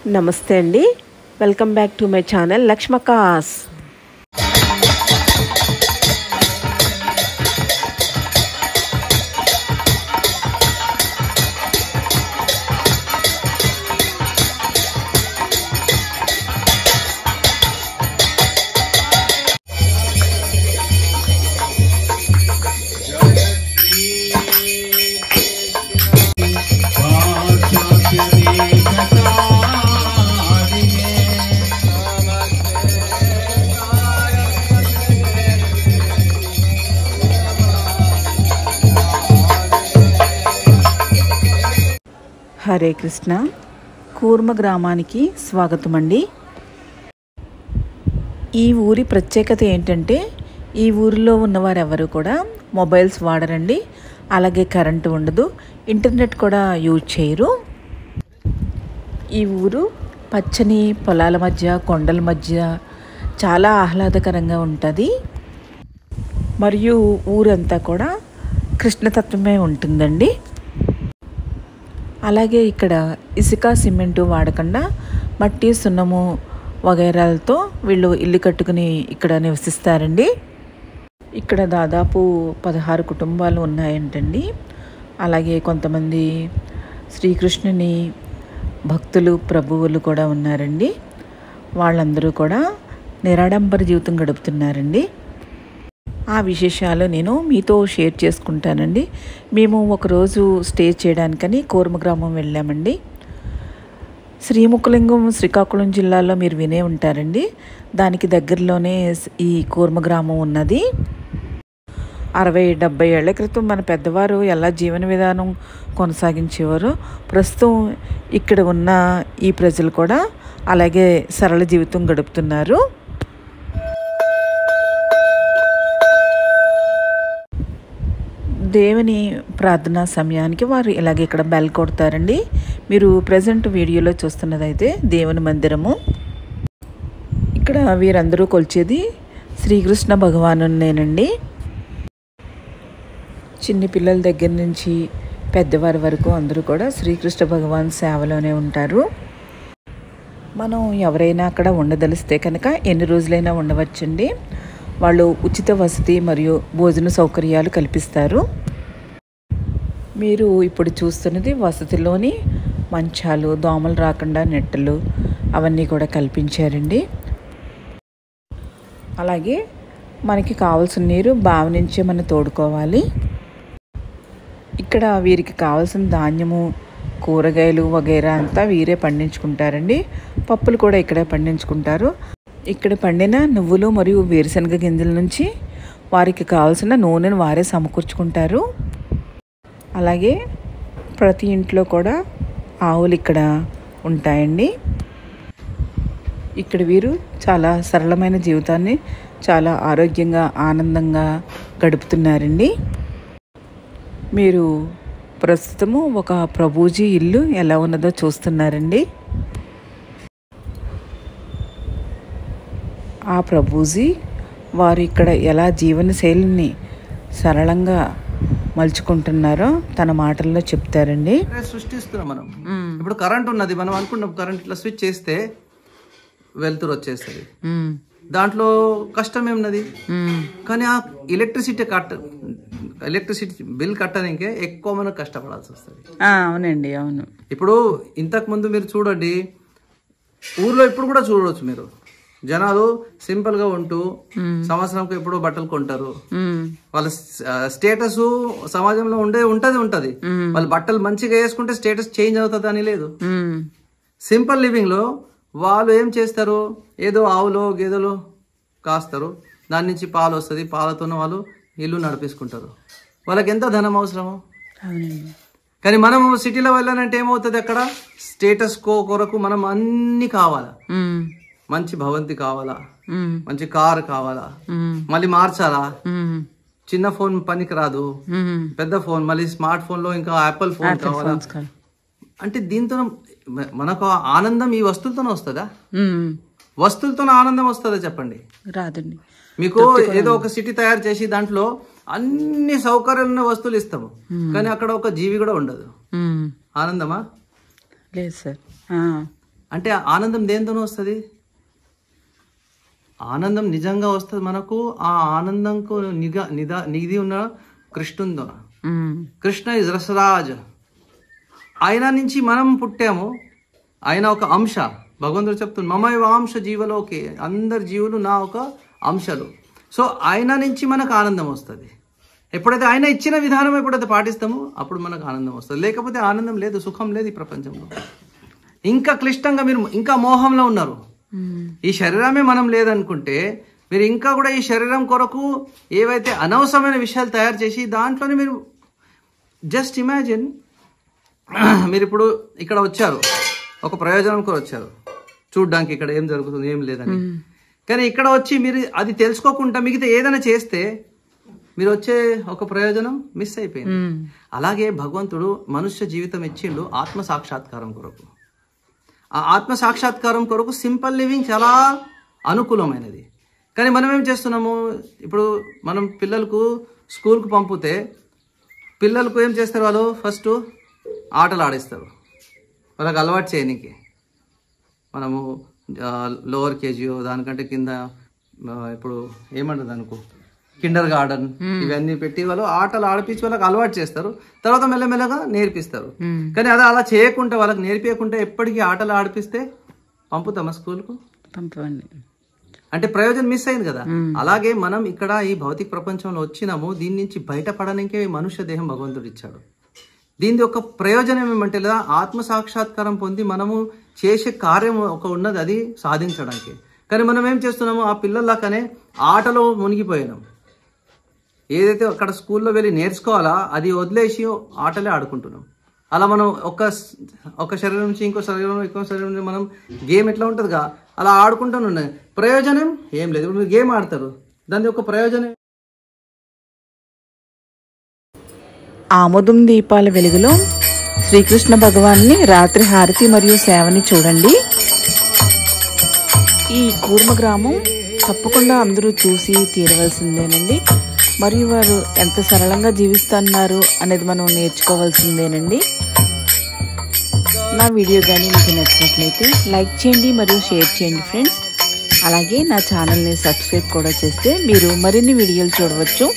నమస్తే అండి, welcome back to my channel Lakshmakas. Hare Krishna. Kurma గ్రామానికి స్వాగతం అండి. ఈ ఊరి ప్రత్యేకత ఏంటంటే ఈ ఊరిలో ఉన్నవారు ఎవరు కూడా మొబైల్స్ వాడరండి. అలాగే కరెంటు ఉండదు, ఇంటర్నెట్ కూడా యూజ్ చేయరు. ఈ ఊరు పచ్చని పొలాల మధ్య, కొండల మధ్య చాలా ఆహ్లాదకరంగా ఉంటుంది. మరియు ఊరంతా కూడా కృష్ణతత్వమే ఉంటుందండి. అలాగే ఇక్కడ ఇసుక, సిమెంటు వాడకుండా మట్టి, సున్నము వగైరాలతో వీళ్ళు ఇల్లు కట్టుకుని ఇక్కడ నివసిస్తారండి. ఇక్కడ దాదాపు 16 కుటుంబాలు ఉన్నాయంటండి. అలాగే కొంతమంది శ్రీకృష్ణుని భక్తులు, ప్రభువులు కూడా ఉన్నారండి. వాళ్ళందరూ కూడా నిరాడంబర జీవితం గడుపుతున్నారండి. ఆ విశేషాలు నేను మీతో షేర్ చేసుకుంటానండి. మేము ఒకరోజు స్టే చేయడానికని కూర్మ గ్రామం వెళ్ళామండి. శ్రీముఖలింగం శ్రీకాకుళం జిల్లాలో మీరు వినే ఉంటారండి. దానికి దగ్గరలోనే ఈ కూర్మ గ్రామం ఉన్నది. 60-70 ఏళ్ల క్రితం మన పెద్దవారు ఎలా జీవన విధానం కొనసాగించేవారు, ప్రస్తుతం ఇక్కడ ఉన్న ఈ ప్రజలు కూడా అలాగే సరళ జీవితం గడుపుతున్నారు. దేవుని ప్రార్థనా సమయానికి వారు ఇలాగే ఇక్కడ బెల్ కొడతారండి. మీరు ప్రజెంట్ వీడియోలో చూస్తున్నదైతే దేవుని మందిరము. ఇక్కడ వీరందరూ కొలిచేది శ్రీకృష్ణ భగవానునేనండి. చిన్న పిల్లల దగ్గర నుంచి పెద్దవారి వరకు అందరూ కూడా శ్రీకృష్ణ భగవాన్ సేవలోనే ఉంటారు. మనం ఎవరైనా అక్కడ ఉండదలిస్తే కనుక ఎన్ని రోజులైనా ఉండవచ్చండి. వాళ్ళు ఉచిత వసతి మరియు భోజన సౌకర్యాలు కల్పిస్తారు. మీరు ఇప్పుడు చూస్తున్నది వసతిలోని మంచాలు, దోమలు రాకుండా నెట్టలు అవన్నీ కూడా కల్పించారండి. అలాగే మనకి కావాల్సిన నీరు బావి నుంచే మనం తోడుకోవాలి. ఇక్కడ వీరికి కావాల్సిన ధాన్యము, కూరగాయలు వగైరా అంతా వీరే పండించుకుంటారండి. పప్పులు కూడా ఇక్కడే పండించుకుంటారు. ఇక్కడ పండిన నువ్వులు మరియు వేరుశనగ గింజల నుంచి వారికి కావాల్సిన నూనెను వారే సమకూర్చుకుంటారు. అలాగే ప్రతి ఇంట్లో కూడా ఆవులు ఇక్కడ ఉంటాయండి. ఇక్కడ వీరు చాలా సరళమైన జీవితాన్ని చాలా ఆరోగ్యంగా, ఆనందంగా గడుపుతున్నారండి. మీరు ప్రస్తుతము ఒక ప్రభుజీ ఇల్లు ఎలా ఉన్నదో చూస్తున్నారండి. ఆ ప్రభుజీ వారు ఇక్కడ ఎలా జీవనశైలిని సరళంగా మలుచుకుంటున్నారో తన మాటల్లో చెప్తారండి. సృష్టిస్తున్నాం మనం. ఇప్పుడు కరెంట్ ఉన్నది, మనం అనుకున్నాం కరెంట్ ఇట్లా స్విచ్ చేస్తే వెలుతురు వచ్చేస్తుంది. దాంట్లో కష్టం ఏమున్నది, కానీ ఆ ఎలక్ట్రిసిటీ బిల్ కట్టడానికే ఎక్కువ మనకు కష్టపడాల్సి వస్తుంది. అవునండి, అవును. ఇప్పుడు ఇంతకు ముందు మీరు చూడండి, ఊర్లో ఇప్పుడు కూడా చూడవచ్చు మీరు, జనాలు సింపుల్ గా ఉంటూ సంవత్సరంకి ఎప్పుడో బట్టలు కొంటారు. వాళ్ళ స్టేటస్ సమాజంలో ఉంటది. వాళ్ళు బట్టలు మంచిగా వేసుకుంటే స్టేటస్ చేంజ్ అవుతుంది అని లేదు. సింపుల్ లివింగ్ లో వాళ్ళు ఏం చేస్తారు, ఏదో ఆవులో గేదెలో కాస్తారు, దాని నుంచి పాలు వస్తుంది, పాలతోనే వాళ్ళు ఇల్లు నడిపించుకుంటారు. వాళ్ళకి ఎంత ధనం అవసరము. కానీ మనం సిటీలో వెళ్ళాలంటే ఏమవుతుంది, అక్కడ స్టేటస్ కొరకు మనం అన్ని కావాలా, మంచి భవంతి కావాలా, మంచి కారు కావాలా, మళ్ళీ మార్చాలా. చిన్న ఫోన్ పనికి రాదు, పెద్ద ఫోన్, మళ్ళీ స్మార్ట్ ఫోన్ లో ఇంకా యాపిల్ ఫోన్ కావాలా. అంటే దీంతో మనకు ఆనందం ఈ వస్తువులతోనే వస్తుందా? వస్తువులతోనే ఆనందం వస్తుందా చెప్పండి? రాదండి. మీకు ఏదో ఒక సిటీ తయారు చేసి దాంట్లో అన్ని సౌకర్యాలు ఉన్న వస్తువులు ఇస్తాము, కానీ అక్కడ ఒక జీవి కూడా ఉండదు. ఆనందమా? లేదు సార్. అంటే ఆనందం దేనితోనూ వస్తుంది? ఆనందం నిజంగా వస్తుంది మనకు ఆ ఆనందంకు నిధి ఉన్న కృష్ణుందో. కృష్ణ ఇస్ రసరాజ్. ఆయన నుంచి మనం పుట్టాము. ఆయన ఒక అంశ. భగవంతుడు చెప్తుంది మమైవ అంశ జీవలోకి, అందరి జీవులు నా ఒక అంశాలు. సో ఆయన నుంచి మనకు ఆనందం వస్తుంది. ఎప్పుడైతే ఆయన ఇచ్చిన విధానం ఎప్పుడైతే పాటిస్తామో అప్పుడు మనకు ఆనందం వస్తుంది. లేకపోతే ఆనందం లేదు, సుఖం లేదు ఈ ప్రపంచంలో. ఇంకా క్లిష్టంగా మీరు ఇంకా మోహంలో ఉన్నారు. ఈ శరీరమే మనం లేదనుకుంటే మీరు ఇంకా కూడా ఈ శరీరం కొరకు ఏవైతే అనవసరమైన విషయాలు తయారు చేసి దాంట్లోనే మీరు జస్ట్ ఇమాజిన్, మీరు ఇప్పుడు ఇక్కడ వచ్చారు, ఒక ప్రయోజనం కూడా వచ్చారు చూడ్డానికి, ఇక్కడ ఏం జరుగుతుంది ఏం లేదని. కానీ ఇక్కడ వచ్చి మీరు అది తెలుసుకోకుండా మిగతా ఏదైనా చేస్తే మీరు వచ్చే ఒక ప్రయోజనం మిస్ అయిపోయింది. అలాగే భగవంతుడు మనుష్య జీవితం ఇచ్చిండు ఆత్మ సాక్షాత్కారం కొరకు. ఆ ఆత్మ సాక్షాత్కారం కొరకు సింపుల్ లివింగ్ చాలా అనుకూలమైనది. కానీ మనం ఏం చేస్తున్నాము, ఇప్పుడు మనం పిల్లలకు స్కూల్కు పంపితే పిల్లలకు ఏం చేస్తారు, వాళ్ళు ఫస్ట్ ఆటలు ఆడిస్తారు వాళ్ళకి అలవాటు చేయడానికి. మనము లోవర్ కేజీయో దానికంటే కింద ఇప్పుడు ఏమంటుంది అనుకో కిండర్ గార్డెన్ ఇవన్నీ పెట్టి వాళ్ళు ఆటలు ఆడిపించి వాళ్ళకి అలవాటు చేస్తారు. తర్వాత మెల్లమెల్లగా నేర్పిస్తారు. కానీ అది అలా చేయకుండా వాళ్ళకి నేర్పించకుండా ఎప్పటికీ ఆటలు ఆడిపిస్తే పంపుతామా స్కూల్కు? పంపండి. అంటే ప్రయోజనం మిస్ అయింది కదా. అలాగే మనం ఇక్కడ ఈ భౌతిక ప్రపంచంలో వచ్చినాము, దీని నుంచి బయటపడడానికే మనుష్య దేహం భగవంతుడు ఇచ్చాడు. దీని యొక్క ప్రయోజనం ఏమంటే లేదా ఆత్మ సాక్షాత్కారం పొంది మనము చేసే కార్యం ఒక ఉన్నది, అది సాధించడానికి. కానీ మనం ఏం చేస్తున్నాము, ఆ పిల్లల్లాగానే ఆటలో మునిగిపోయినాం. ఏదైతే అక్కడ స్కూల్లో వెళ్ళి నేర్చుకోవాలా అది వదిలేసి ఆటలే ఆడుకుంటున్నాం. అలా మనం ఒక శరీరం నుంచి ఇంకో శరీరం నుంచి మనం గేమ్ ఎట్లా ఉంటుందిగా అలా ఆడుకుంటూనే ఉన్నాయి. ప్రయోజనం ఏం లేదు. ఇప్పుడు మీరు గేమ్ ఆడతారు, దాని యొక్క ప్రయోజనం ఆమోదం దీపాల వెలుగులో శ్రీకృష్ణ భగవాన్ని రాత్రి హారతి మరియు సేవని చూడండి. ఈ కూర్మ గ్రామం తప్పకుండా అందరూ చూసి తీరవలసిందేనండి. మరియు వారు ఎంత సరళంగా జీవిస్తున్నారు అనేది మనం నేర్చుకోవాల్సిందేనండి. నా వీడియో కానీ మీకు నచ్చినట్లయితే లైక్ చేయండి మరియు షేర్ చేయండి ఫ్రెండ్స్. అలాగే నా ఛానల్ని సబ్స్క్రైబ్ కూడా చేస్తే మీరు మరిన్ని వీడియోలు చూడవచ్చు.